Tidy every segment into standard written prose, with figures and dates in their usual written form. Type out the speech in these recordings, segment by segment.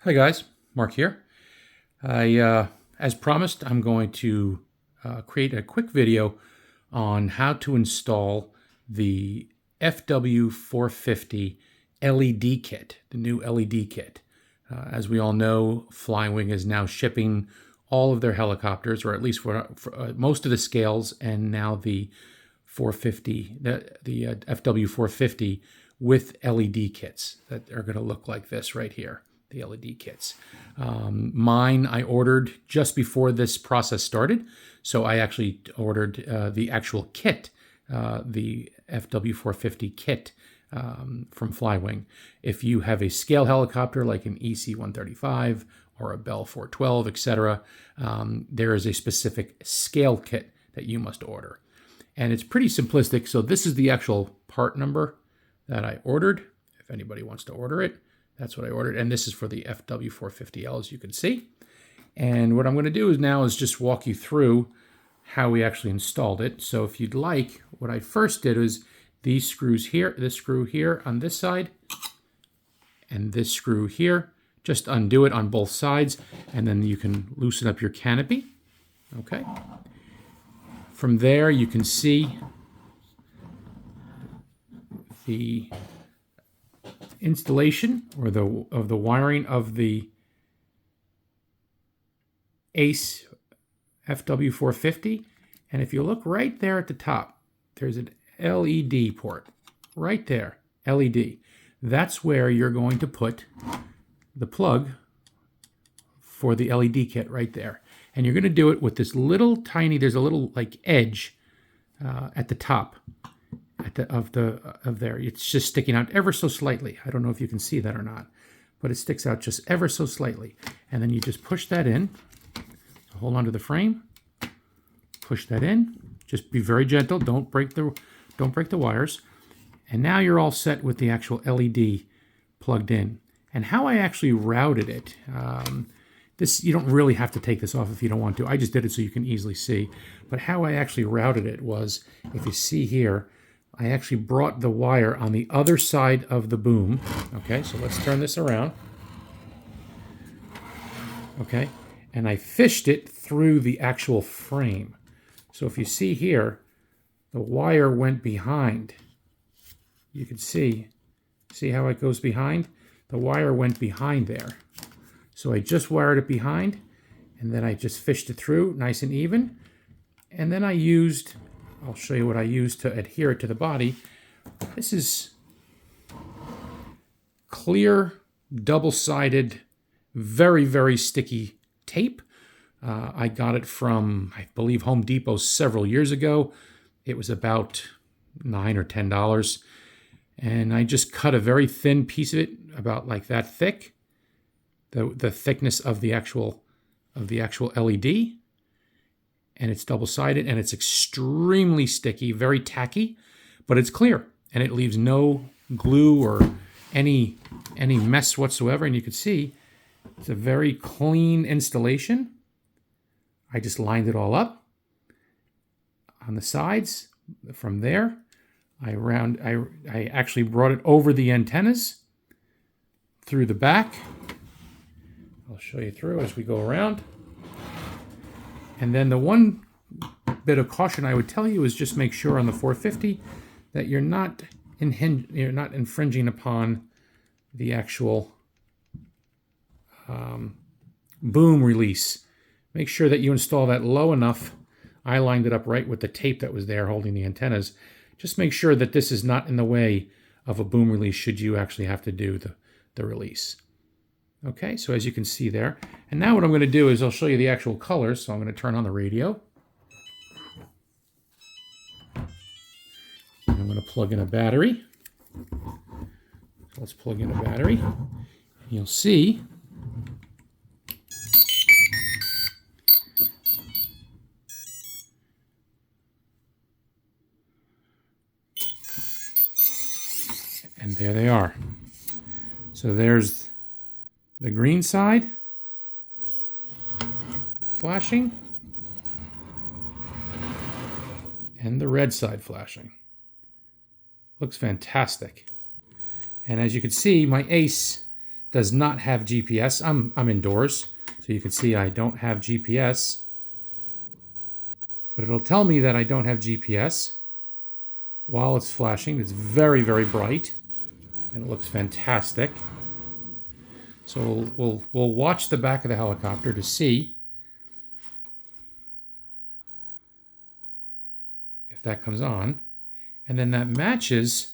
Hi guys, Mark here. As promised, I'm going to create a quick video on how to install the FW450 LED kit, the new LED kit. As we all know, Flywing is now shipping all of their helicopters, or at least for most of the scales, and now the 450, the FW450 with LED kits that are going to look like this right here. The LED kits. Mine I ordered just before this process started, so I actually ordered the actual kit, the FW450 kit from Flywing. If you have a scale helicopter like an EC-135 or a Bell 412, etc., there is a specific scale kit that you must order. And it's pretty simplistic, so this is the actual part number that I ordered, if anybody wants to order it. That's what I ordered, and this is for the FW450L, as you can see. And what I'm going to do is just walk you through how we actually installed it. So if you'd like, what I first did was these screws here, this screw here on this side, and this screw here. Just undo it on both sides, and then you can loosen up your canopy. Okay. From there, you can see the installation or the wiring of the ACE FW450, and if you look right there at the top, there's an LED port right there. LED. That's where you're going to put the plug for the LED kit right there, and you're going to do it with this little tiny. There's a little like edge at the top. Of there. It's just sticking out ever so slightly. I don't know if you can see that or not, but it sticks out just ever so slightly. And then you just push that in. So hold on to the frame. Push that in. Just be very gentle. Don't break the wires. And now you're all set with the actual LED plugged in. And how I actually routed it. This, you don't really have to take this off if you don't want to. I just did it so you can easily see. But how I actually routed it was, if you see here, I actually brought the wire on the other side of the boom. Okay, so let's turn this around. Okay, and I fished it through the actual frame. So if you see here, the wire went behind. You can see how it goes behind? The wire went behind there. So I just wired it behind, and then I just fished it through nice and even. And then I'll show you what I used to adhere it to the body. This is clear, double-sided, very, very sticky tape. I got it from, I believe, Home Depot several years ago. It was about $9 or $10. And I just cut a very thin piece of it, about like that thick, the thickness of the actual LED. And it's double-sided, and it's extremely sticky, very tacky, but it's clear, and it leaves no glue or any mess whatsoever. And you can see it's a very clean installation. I just lined it all up on the sides. From there, I actually brought it over the antennas through the back. I'll show you through as we go around. And then the one bit of caution I would tell you is just make sure on the 450 that you're not infringing upon the actual boom release. Make sure that you install that low enough. I lined it up right with the tape that was there holding the antennas. Just make sure that this is not in the way of a boom release should you actually have to do the release. Okay, so as you can see there. And now what I'm going to do is I'll show you the actual colors. So I'm going to turn on the radio. And I'm going to plug in a battery. So let's plug in a battery. And you'll see and there they are. So there's the green side flashing and the red side flashing. Looks fantastic. And as you can see, my ACE does not have GPS. I'm indoors, so you can see I don't have GPS. But it'll tell me that I don't have GPS while it's flashing. It's very, very bright, and it looks fantastic. So we'll watch the back of the helicopter to see if that comes on. And then that matches,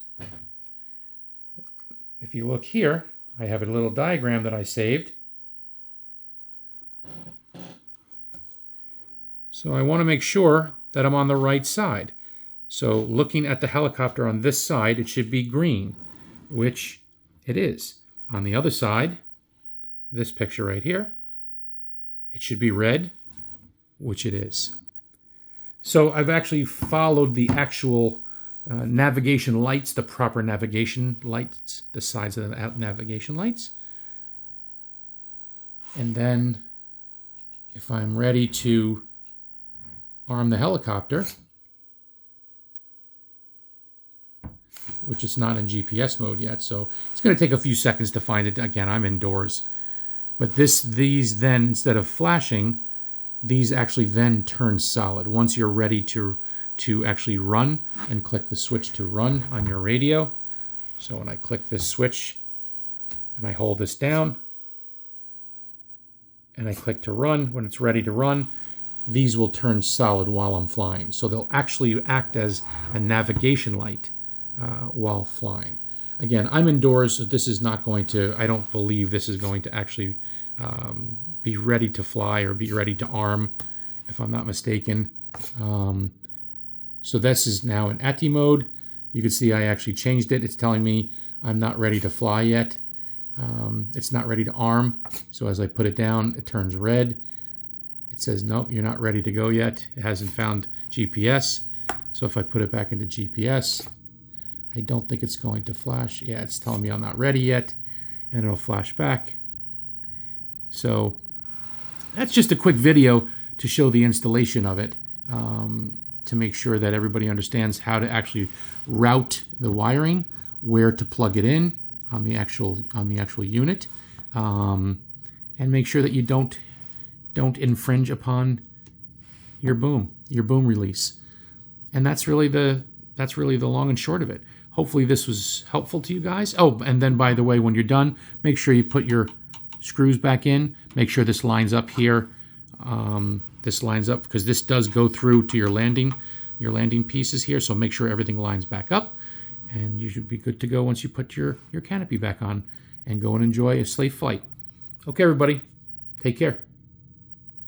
if you look here, I have a little diagram that I saved. So I want to make sure that I'm on the right side. So looking at the helicopter on this side, it should be green, which it is. On the other side, this picture right here, it should be red, which it is. So I've actually followed the actual navigation lights, the proper navigation lights, the sides of the navigation lights. And then if I'm ready to arm the helicopter, which is not in GPS mode yet, so it's going to take a few seconds to find it. Again, I'm indoors. But these then, instead of flashing, these actually then turn solid. Once you're ready to actually run, and click the switch to run on your radio. So when I click this switch and I hold this down and I click to run, when it's ready to run, these will turn solid while I'm flying. So they'll actually act as a navigation light while flying. Again, I'm indoors, so this is not going to, I don't believe this is going to actually be ready to fly or be ready to arm, if I'm not mistaken. So this is now in ATI mode. You can see I actually changed it. It's telling me I'm not ready to fly yet. It's not ready to arm. So as I put it down, it turns red. It says, nope, you're not ready to go yet. It hasn't found GPS. So if I put it back into GPS, I don't think it's going to flash. Yeah, it's telling me I'm not ready yet, and it'll flash back. So that's just a quick video to show the installation of it, to make sure that everybody understands how to actually route the wiring, where to plug it in on the actual unit, and make sure that you don't infringe upon your boom release. And that's really the long and short of it. Hopefully this was helpful to you guys. Oh, and then by the way, when you're done, make sure you put your screws back in. Make sure this lines up here. This lines up because this does go through to your landing pieces here. So make sure everything lines back up, and you should be good to go once you put your canopy back on and go and enjoy a safe flight. Okay, everybody, take care.